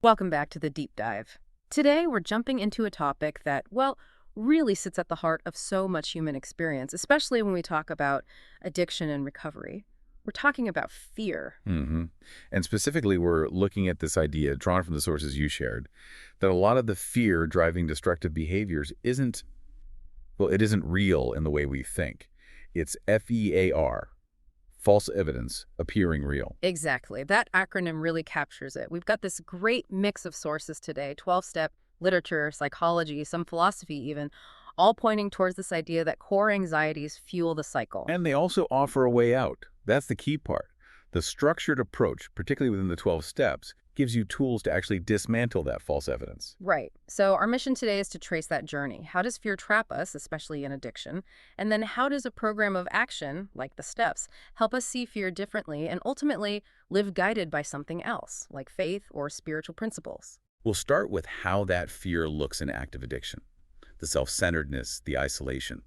Welcome back to the deep dive. Today, we're jumping into a topic that, well, really sits at the heart of so much human experience, especially when we talk about addiction and recovery. We're talking about fear. hmm And specifically, we're looking at this idea, drawn from the sources you shared, that a lot of the fear driving destructive behaviors it isn't real in the way we think. It's F.E.A.R, false evidence appearing real. Exactly. That acronym really captures it. We've got this great mix of sources today, 12-step literature, psychology, some philosophy even, all pointing towards this idea that core anxieties fuel the cycle. And they also offer a way out. That's the key part. The structured approach, particularly within the 12 steps, gives you tools to actually dismantle that false evidence. Right. So our mission today is to trace that journey. How does fear trap us, especially in addiction? And then how does a program of action, like the steps, help us see fear differently and ultimately live guided by something else, like faith or spiritual principles? We'll start with how that fear looks in active addiction, the self-centeredness, the isolation.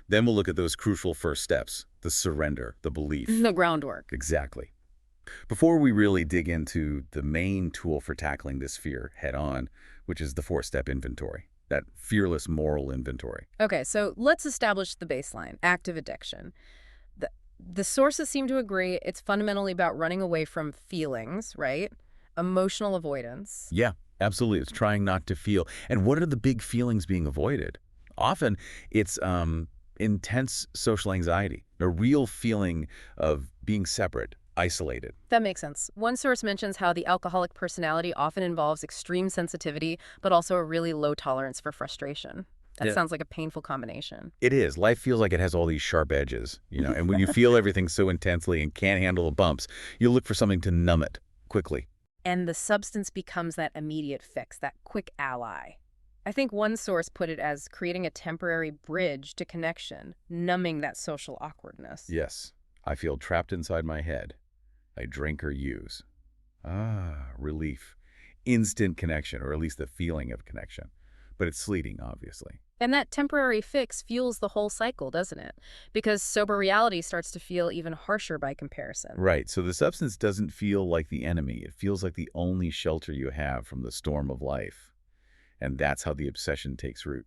Then we'll look at those crucial first steps, the surrender, the belief. The groundwork. Exactly. Before we really dig into the main tool for tackling this fear head-on, which is the four-step inventory, that fearless moral inventory. Okay, so let's establish the baseline, active addiction. The, the sources seem to agree it's fundamentally about running away from feelings, right? Emotional avoidance. Yeah, absolutely. It's trying not to feel. And what are the big feelings being avoided? Often it's intense social anxiety, a real feeling of being separate, isolated. That makes sense. One source mentions how the alcoholic personality often involves extreme sensitivity, but also a really low tolerance for frustration. That Yeah. sounds like a painful combination. It is. Life feels like it has all these sharp edges, and when you feel everything so intensely and can't handle the bumps, you look for something to numb it quickly. And the substance becomes that immediate fix, that quick ally. I think one source put it as creating a temporary bridge to connection, numbing that social awkwardness. Yes, I feel trapped inside my head. I drink or use. Relief. Instant connection, or at least the feeling of connection. But it's fleeting, obviously. And that temporary fix fuels the whole cycle, doesn't it? Because sober reality starts to feel even harsher by comparison. Right, so the substance doesn't feel like the enemy. It feels like the only shelter you have from the storm of life. And that's how the obsession takes root.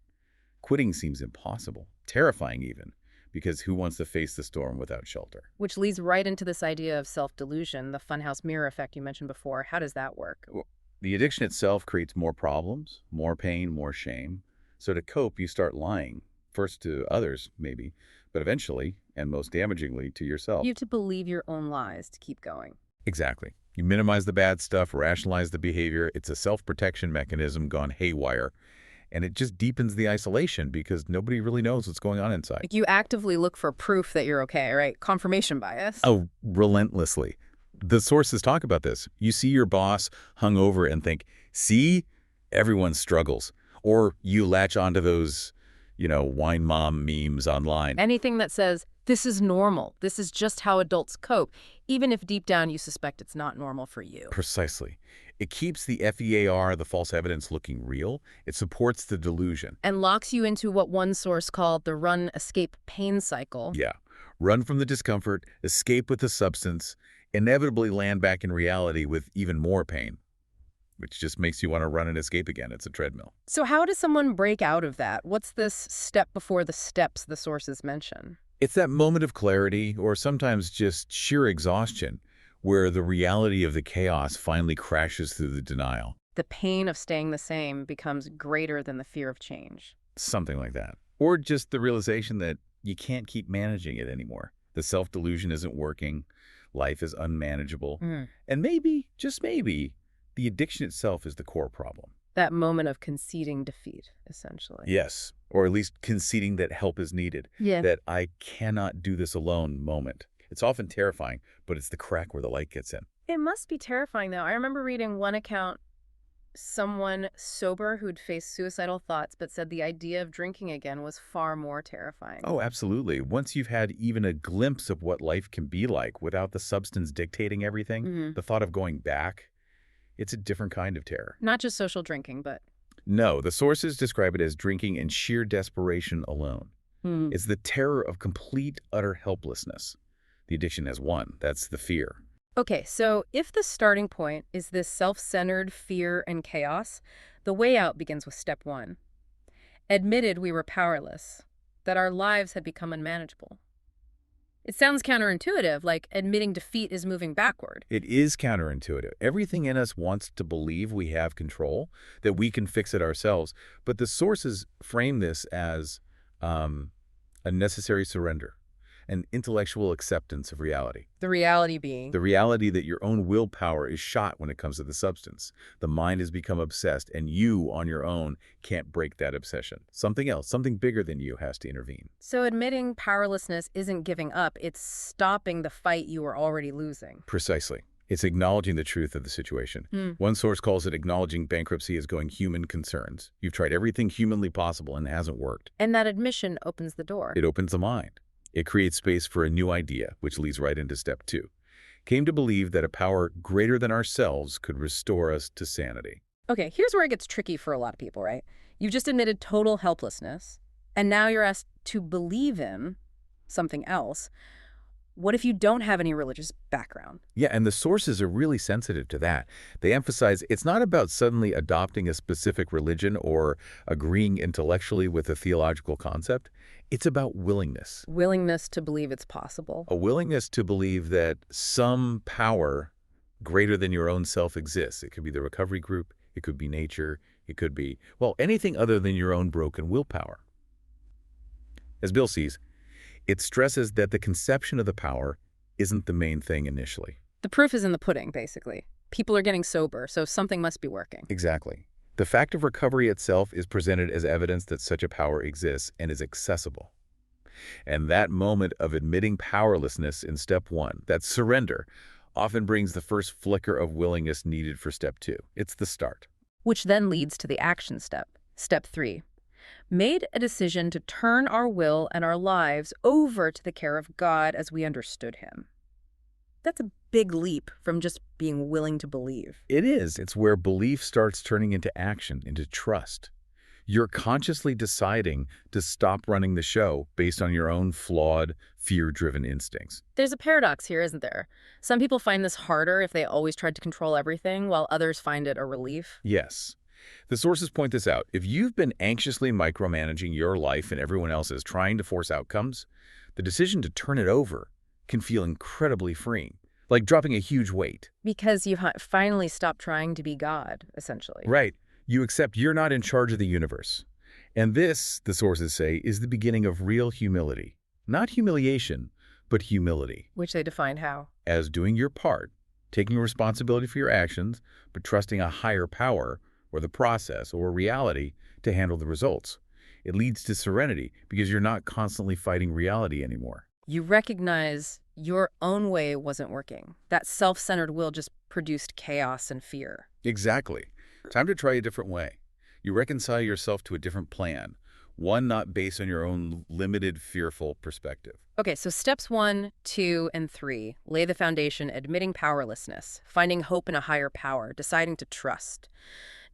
Quitting seems impossible, terrifying even, because who wants to face the storm without shelter? Which leads right into this idea of self-delusion, the funhouse mirror effect you mentioned before. How does that work? Well, the addiction itself creates more problems, more pain, more shame. So to cope, you start lying, first to others, maybe, but eventually, and most damagingly, to yourself. You have to believe your own lies to keep going. Exactly. You minimize the bad stuff, rationalize the behavior. It's a self-protection mechanism gone haywire. And it just deepens the isolation because nobody really knows what's going on inside. Like you actively look for proof that you're okay, right? Confirmation bias. Oh, relentlessly. The sources talk about this. You see your boss hungover and think, see, everyone struggles. Or you latch onto those, wine mom memes online. Anything that says, this is normal, this is just how adults cope, even if deep down you suspect it's not normal for you. Precisely. It keeps the F.E.A.R, the false evidence, looking real. It supports the delusion. And locks you into what one source called the run-escape-pain cycle. Yeah. Run from the discomfort, escape with the substance, inevitably land back in reality with even more pain, which just makes you want to run and escape again. It's a treadmill. So how does someone break out of that? What's this step before the steps the sources mention? It's that moment of clarity, or sometimes just sheer exhaustion, where the reality of the chaos finally crashes through the denial. The pain of staying the same becomes greater than the fear of change. Something like that. Or just the realization that you can't keep managing it anymore. The self-delusion isn't working. Life is unmanageable. And maybe, just maybe, the addiction itself is the core problem. That moment of conceding defeat, essentially. Yes, or at least conceding that help is needed. Yeah. That I cannot do this alone moment. It's often terrifying, but it's the crack where the light gets in. It must be terrifying, though. I remember reading one account, someone sober who'd faced suicidal thoughts but said the idea of drinking again was far more terrifying. Oh, absolutely. Once you've had even a glimpse of what life can be like without the substance dictating everything, the thought of going back, it's a different kind of terror. Not just social drinking, but... No, the sources describe it as drinking in sheer desperation alone. It's the terror of complete, utter helplessness. The addiction has one. That's the fear. Okay, so if the starting point is this self-centered fear and chaos, the way out begins with step one. Admitted we were powerless, that our lives had become unmanageable. It sounds counterintuitive, like admitting defeat is moving backward. It is counterintuitive. Everything in us wants to believe we have control, that we can fix it ourselves. But the sources frame this as a necessary surrender, an intellectual acceptance of reality. The reality being, The reality that your own willpower is shot when it comes to the substance. The mind has become obsessed, and you, on your own, can't break that obsession. Something else, something bigger than you has to intervene. so admitting powerlessness isn't giving up, it's stopping the fight you were already losing. Precisely. It's acknowledging the truth of the situation. One source calls it acknowledging bankruptcy as going human concerns. You've tried everything humanly possible and it hasn't worked. And that admission opens the door. It opens the mind. It creates space for a new idea, which leads right into step two. Came to believe that a power greater than ourselves could restore us to sanity. Okay, here's where it gets tricky for a lot of people, right? You've just admitted total helplessness, and now you're asked to believe in something else. What if you don't have any religious background? Yeah, and the sources are really sensitive to that. They emphasize it's not about suddenly adopting a specific religion or agreeing intellectually with a theological concept. It's about willingness. Willingness to believe it's possible. A willingness to believe that some power greater than your own self exists. It could be the recovery group, it could be nature, it could be, well, anything other than your own broken willpower. As Bill sees, it stresses that the conception of the power isn't the main thing initially. The proof is in the pudding, basically. People are getting sober, so something must be working. Exactly. The fact of recovery itself is presented as evidence that such a power exists and is accessible. And that moment of admitting powerlessness in step one, that surrender, often brings the first flicker of willingness needed for step two. It's the start. Which then leads to the action step. Step three. Made a decision to turn our will and our lives over to the care of God as we understood him. That's a big leap from just being willing to believe. It is. It's where belief starts turning into action, into trust. You're consciously deciding to stop running the show based on your own flawed, fear-driven instincts. There's a paradox here, isn't there? Some people find this harder if they always tried to control everything, while others find it a relief. Yes. The sources point this out. If you've been anxiously micromanaging your life and everyone else's, trying to force outcomes, the decision to turn it over can feel incredibly freeing, like dropping a huge weight. Because you've finally stopped trying to be God, essentially. Right. You accept you're not in charge of the universe. And this, the sources say, is the beginning of real humility. Not humiliation, but humility. Which they define how? As doing your part, taking responsibility for your actions, but trusting a higher power or the process or reality to handle the results. It leads to serenity because you're not constantly fighting reality anymore. You recognize your own way wasn't working. That self-centered will just produced chaos and fear. Exactly. Time to try a different way. You reconcile yourself to a different plan, one not based on your own limited, fearful perspective. Okay, so steps 1, 2, and 3 lay the foundation, admitting powerlessness, finding hope in a higher power, deciding to trust.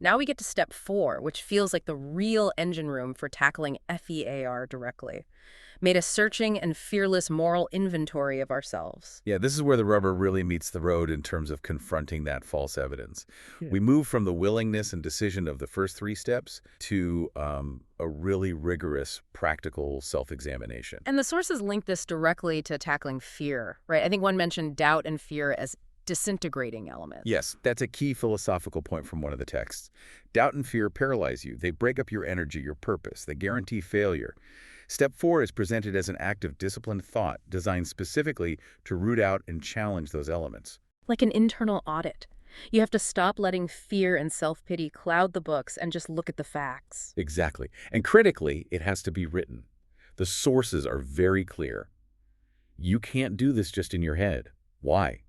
Now we get to step 4, which feels like the real engine room for tackling F.E.A.R. directly. Made a searching and fearless moral inventory of ourselves. Yeah, this is where the rubber really meets the road in terms of confronting that false evidence. We move from the willingness and decision of the first 3 steps to a really rigorous, practical self-examination. And the sources link this directly to tackling fear, right? I think one mentioned doubt and fear as disintegrating elements. Yes, that's a key philosophical point from one of the texts. Doubt and fear paralyze you. They break up your energy, your purpose. They guarantee failure. Step 4 is presented as an act of disciplined thought designed specifically to root out and challenge those elements. Like an internal audit. You have to stop letting fear and self-pity cloud the books and just look at the facts. Exactly. And critically, it has to be written. The sources are very clear. You can't do this just in your head. Why?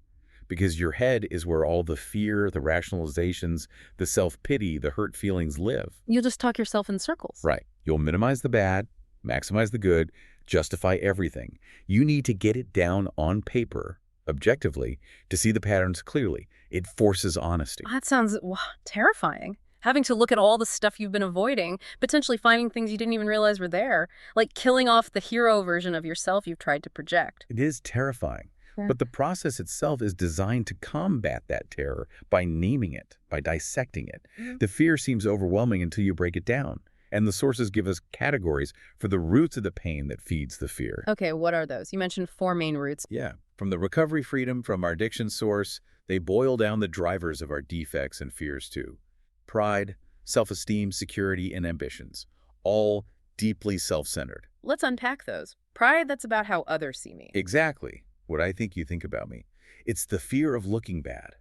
Because your head is where all the fear, the rationalizations, the self-pity, the hurt feelings live. You'll just talk yourself in circles. Right. You'll minimize the bad, maximize the good, justify everything. You need to get it down on paper, objectively, to see the patterns clearly. It forces honesty. That sounds terrifying. Having to look at all the stuff you've been avoiding, potentially finding things you didn't even realize were there, like killing off the hero version of yourself you've tried to project. It is terrifying. Yeah. But the process itself is designed to combat that terror by naming it, by dissecting it. Mhm. The fear seems overwhelming until you break it down. And the sources give us categories for the roots of the pain that feeds the fear. Okay, what are those? You mentioned four main roots. Yeah, from the recovery freedom from our addiction source, they boil down the drivers of our defects and fears too. Pride, self-esteem, security, and ambitions, all deeply self-centered. Let's unpack those. Pride, that's about how others see me. Exactly what I think you think about me. It's the fear of looking bad,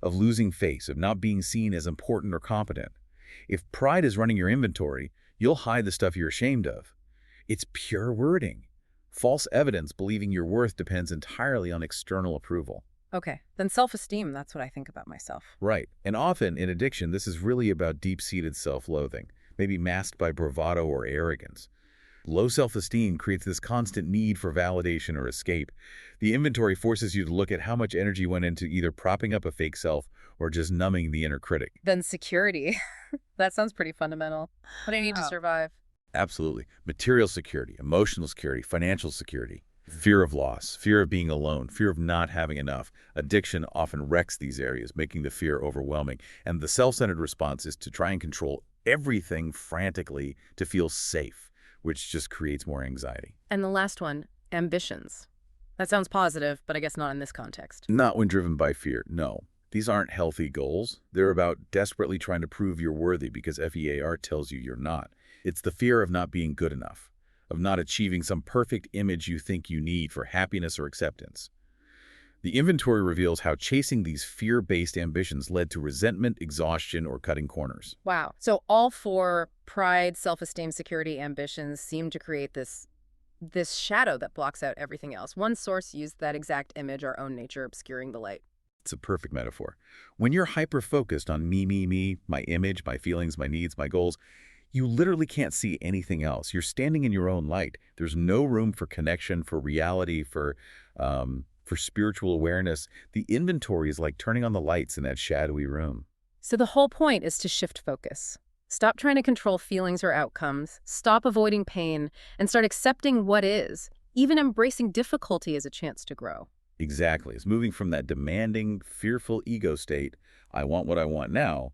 of losing face, of not being seen as important or competent. If pride is running your inventory, you'll hide the stuff you're ashamed of. It's pure wording. False evidence believing your worth depends entirely on external approval. Okay, then self-esteem, that's what I think about myself. Right. And often in addiction, this is really about deep-seated self-loathing, maybe masked by bravado or arrogance. Low self-esteem creates this constant need for validation or escape. The inventory forces you to look at how much energy went into either propping up a fake self or just numbing the inner critic. Then security. That sounds pretty fundamental. What do I need to survive? Absolutely. Material security, emotional security, financial security, fear of loss, fear of being alone, fear of not having enough. Addiction often wrecks these areas, making the fear overwhelming. And the self-centered response is to try and control everything frantically to feel safe, which just creates more anxiety. And the last one, ambitions. That sounds positive, but I guess not in this context. Not when driven by fear, no. These aren't healthy goals. They're about desperately trying to prove you're worthy because F.E.A.R. tells you you're not. It's the fear of not being good enough, of not achieving some perfect image you think you need for happiness or acceptance. The inventory reveals how chasing these fear-based ambitions led to resentment, exhaustion, or cutting corners. Wow. So all four, pride, self-esteem, security, ambitions, seem to create this shadow that blocks out everything else. One source used that exact image, our own nature obscuring the light. It's a perfect metaphor. When you're hyper-focused on me, my image, my feelings, my needs, my goals, you literally can't see anything else. You're standing in your own light. There's no room for connection, for reality, for spiritual awareness. The inventory is like turning on the lights in that shadowy room. So the whole point is to shift focus. Stop trying to control feelings or outcomes, stop avoiding pain, and start accepting what is. Even embracing difficulty as a chance to grow. Exactly. It's moving from that demanding, fearful ego state, I want what I want now,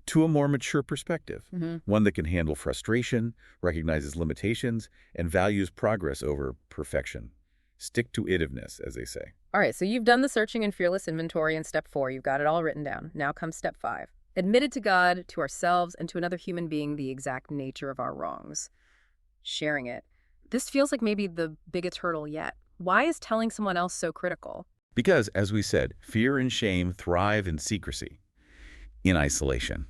to a more mature perspective, one that can handle frustration, recognizes limitations, and values progress over perfection. Stick-to-itiveness, as they say. All right, so you've done the searching and fearless inventory in step 4. You've got it all written down. Now comes step 5. Admitted to God, to ourselves, and to another human being the exact nature of our wrongs. Sharing it. This feels like maybe the biggest hurdle yet. Why is telling someone else so critical? Because, as we said, fear and shame thrive in secrecy, in isolation.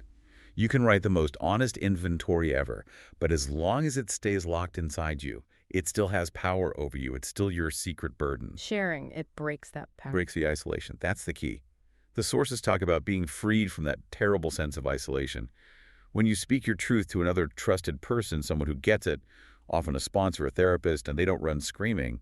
You can write the most honest inventory ever, but as long as it stays locked inside you, it still has power over you. It's still your secret burden. Sharing, it breaks that power. Breaks the isolation. That's the key. The sources talk about being freed from that terrible sense of isolation. When you speak your truth to another trusted person, someone who gets it, often a sponsor, a therapist, and they don't run screaming,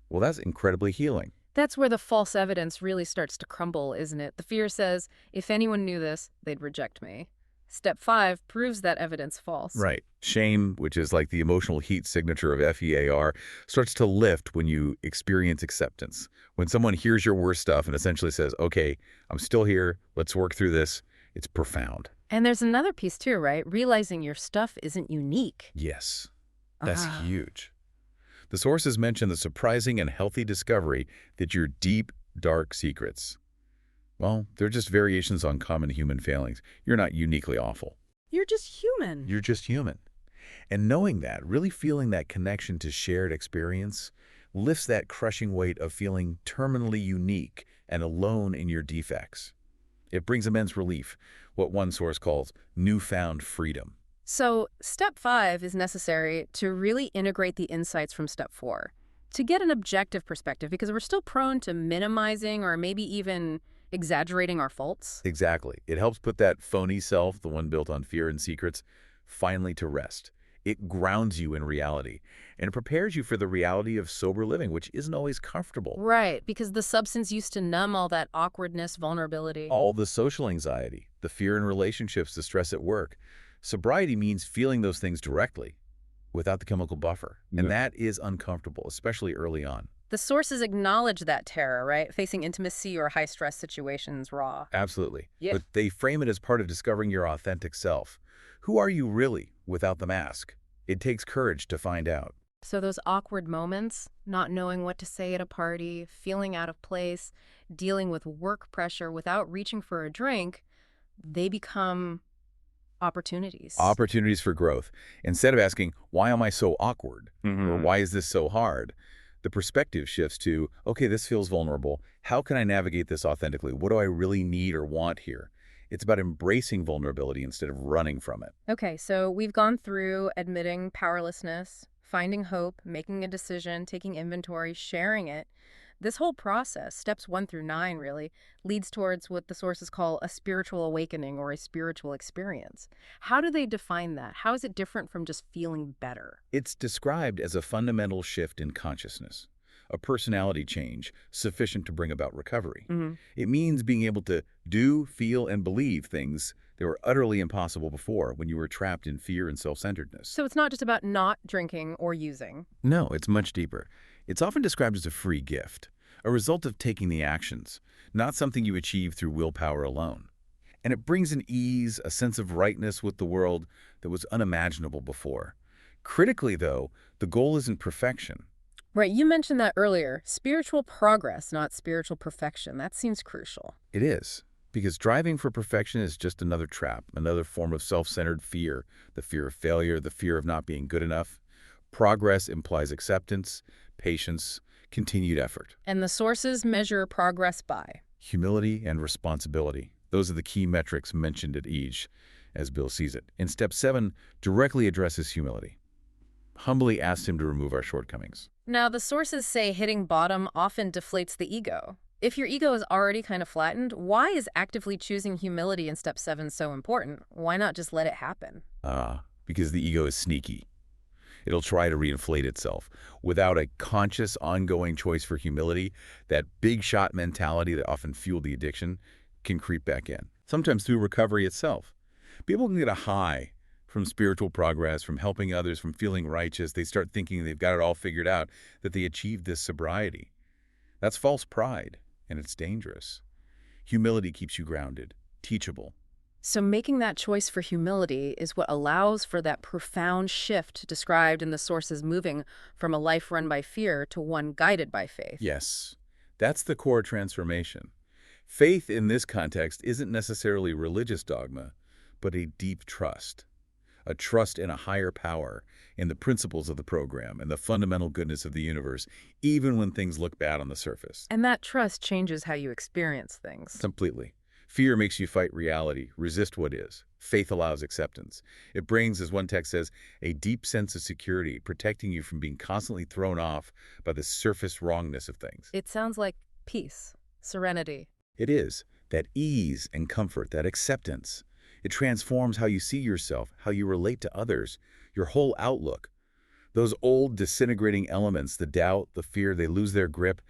well, that's incredibly healing. That's where the false evidence really starts to crumble, isn't it? The fear says, if anyone knew this, they'd reject me. Step 5 proves that evidence false. Right. Shame, which is like the emotional heat signature of F.E.A.R., starts to lift when you experience acceptance. When someone hears your worst stuff and essentially says, okay, I'm still here, let's work through this, it's profound. And there's another piece too, right? Realizing your stuff isn't unique. Yes, that's huge. The sources mention the surprising and healthy discovery that your deep, dark secrets, well, they're just variations on common human failings. You're not uniquely awful. You're just human. You're just human. And knowing that, really feeling that connection to shared experience, lifts that crushing weight of feeling terminally unique and alone in your defects. It brings immense relief, what one source calls newfound freedom. So step 5 is necessary to really integrate the insights from step 4, to get an objective perspective, because we're still prone to minimizing or maybe even exaggerating our faults. Exactly. It helps put that phony self, the one built on fear and secrets, finally to rest. It grounds you in reality, and it prepares you for the reality of sober living, which isn't always comfortable. Right, because the substance used to numb all that awkwardness, vulnerability. All the social anxiety, the fear in relationships, the stress at work. Sobriety means feeling those things directly, without the chemical buffer. And that is uncomfortable, especially early on. The sources acknowledge that terror, right? Facing intimacy or high-stress situations raw. Absolutely. Yeah. But they frame it as part of discovering your authentic self. Who are you really without the mask? It takes courage to find out. So those awkward moments, not knowing what to say at a party, feeling out of place, dealing with work pressure without reaching for a drink, they become opportunities. Opportunities for growth. Instead of asking, why am I so awkward? Or Hmm. why is this so hard? The perspective shifts to, okay, this feels vulnerable. How can I navigate this authentically? What do I really need or want here? It's about embracing vulnerability instead of running from it. Okay, so we've gone through admitting powerlessness, finding hope, making a decision, taking inventory, sharing it. This whole process, steps 1 through 9 really, leads towards what the sources call a spiritual awakening or a spiritual experience. How do they define that? How is it different from just feeling better? It's described as a fundamental shift in consciousness, a personality change sufficient to bring about recovery. Hmm. It means being able to do, feel, and believe things that were utterly impossible before when you were trapped in fear and self-centeredness. So it's not just about not drinking or using. No, it's much deeper. It's often described as a free gift, a result of taking the actions, not something you achieve through willpower alone. And it brings an ease, a sense of rightness with the world that was unimaginable before. Critically, though, the goal isn't perfection. Right, you mentioned that earlier. Spiritual progress, not spiritual perfection. That seems crucial. It is, because driving for perfection is just another trap, another form of self-centered fear, the fear of failure, the fear of not being good enough. Progress implies acceptance, patience, continued effort. And the sources measure progress by. Humility and responsibility. Those are the key metrics mentioned at each, as Bill sees it. In step 7, directly addresses humility. Humbly asks him to remove our shortcomings. Now, the sources say hitting bottom often deflates the ego. If your ego is already kind of flattened, why is actively choosing humility in step 7 so important? Why not just let it happen? Because the ego is sneaky. It'll try to reinflate itself. Without a conscious, ongoing choice for humility, that big shot mentality that often fueled the addiction can creep back in, sometimes through recovery itself. People can get a high from spiritual progress, from helping others, from feeling righteous. They start thinking they've got it all figured out, that they achieved this sobriety. That's false pride, and it's dangerous. Humility keeps you grounded, teachable. So making that choice for humility is what allows for that profound shift described in the sources, moving from a life run by fear to one guided by faith. Yes, that's the core transformation. Faith in this context isn't necessarily religious dogma, but a deep trust. A trust in a higher power, in the principles of the program, and the fundamental goodness of the universe, even when things look bad on the surface. And that trust changes how you experience things. Completely. Fear makes you fight reality, resist what is. Faith allows acceptance. It brings, as one text says, a deep sense of security, protecting you from being constantly thrown off by the surface wrongness of things. It sounds like peace, serenity. It is. That ease and comfort, that acceptance. It transforms how you see yourself, how you relate to others, your whole outlook. Those old disintegrating elements, the doubt, the fear, they lose their grip.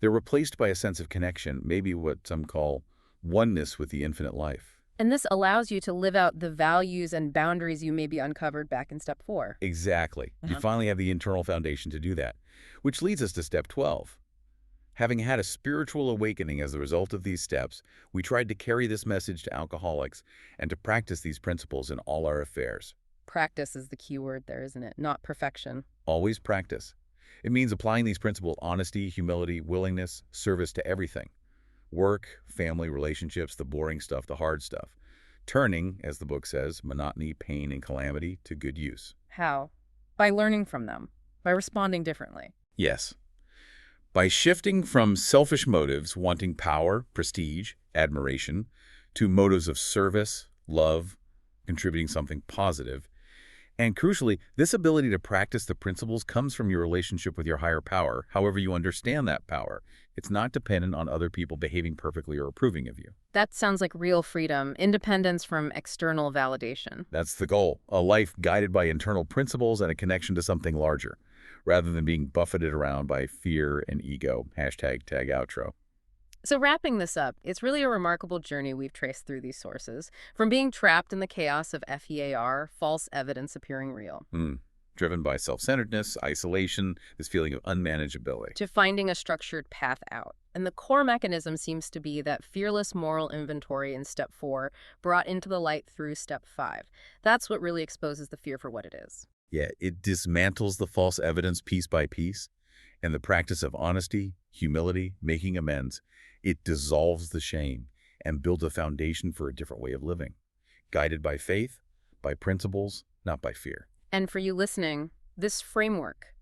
They're replaced by a sense of connection, maybe what some call oneness with the infinite life. And this allows you to live out the values and boundaries you maybe uncovered back in step 4. Exactly. You finally have the internal foundation to do that, which leads us to step 12. Having had a spiritual awakening as a result of these steps, we tried to carry this message to alcoholics and to practice these principles in all our affairs. Practice is the key word there, isn't it? Not perfection. Always practice. It means applying these principles: honesty, humility, willingness, service to everything. Work, family, relationships, the boring stuff, the hard stuff. Turning, as the book says, monotony, pain, and calamity to good use. How? By learning from them, by responding differently. Yes. By shifting from selfish motives, wanting power, prestige, admiration, to motives of service, love, contributing something positive. And crucially, this ability to practice the principles comes from your relationship with your higher power, however you understand that power. It's not dependent on other people behaving perfectly or approving of you. That sounds like real freedom, independence from external validation. That's the goal, a life guided by internal principles and a connection to something larger, rather than being buffeted around by fear and ego. Hashtag tag outro. So wrapping this up, it's really a remarkable journey we've traced through these sources, from being trapped in the chaos of F.E.A.R, false evidence appearing real. driven by self-centeredness, isolation, this feeling of unmanageability. To finding a structured path out. And the core mechanism seems to be that fearless moral inventory in step 4 brought into the light through step 5. That's what really exposes the fear for what it is. Yeah, it dismantles the false evidence piece by piece, and the practice of honesty, humility, making amends, it dissolves the shame and builds a foundation for a different way of living, guided by faith, by principles, not by fear. And for you listening, this framework,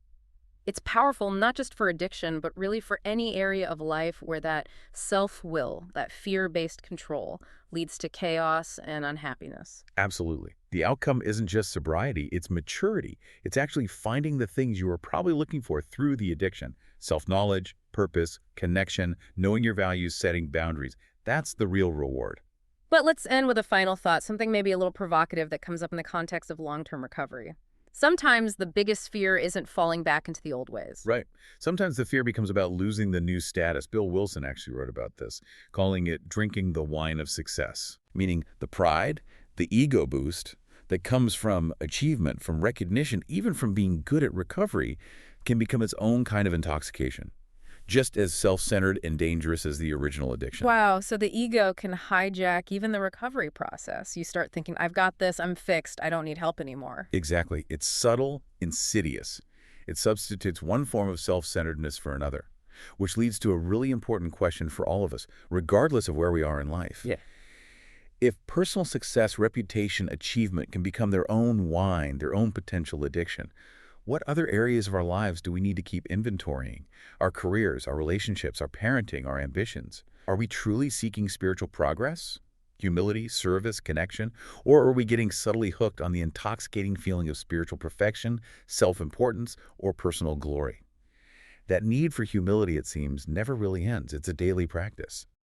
it's powerful not just for addiction, but really for any area of life where that self-will, that fear-based control, leads to chaos and unhappiness. Absolutely. The outcome isn't just sobriety, it's maturity. It's actually finding the things you were probably looking for through the addiction. Self-knowledge, purpose, connection, knowing your values, setting boundaries. That's the real reward. But let's end with a final thought, something maybe a little provocative that comes up in the context of long-term recovery. Sometimes the biggest fear isn't falling back into the old ways. Right. Sometimes the fear becomes about losing the new status. Bill Wilson actually wrote about this, calling it drinking the wine of success, meaning the pride, the ego boost that comes from achievement, from recognition, even from being good at recovery, can become its own kind of intoxication, just as self-centered and dangerous as the original addiction. Wow, so the ego can hijack even the recovery process. You start thinking, I've got this, I'm fixed, I don't need help anymore. Exactly. It's subtle, insidious. It substitutes one form of self-centeredness for another, which leads to a really important question for all of us, regardless of where we are in life. Yeah. If personal success, reputation, achievement can become their own wine, their own potential addiction, what other areas of our lives do we need to keep inventorying? Our careers, our relationships, our parenting, our ambitions. Are we truly seeking spiritual progress, humility, service, connection? Or are we getting subtly hooked on the intoxicating feeling of spiritual perfection, self-importance, or personal glory? That need for humility, it seems, never really ends. It's a daily practice.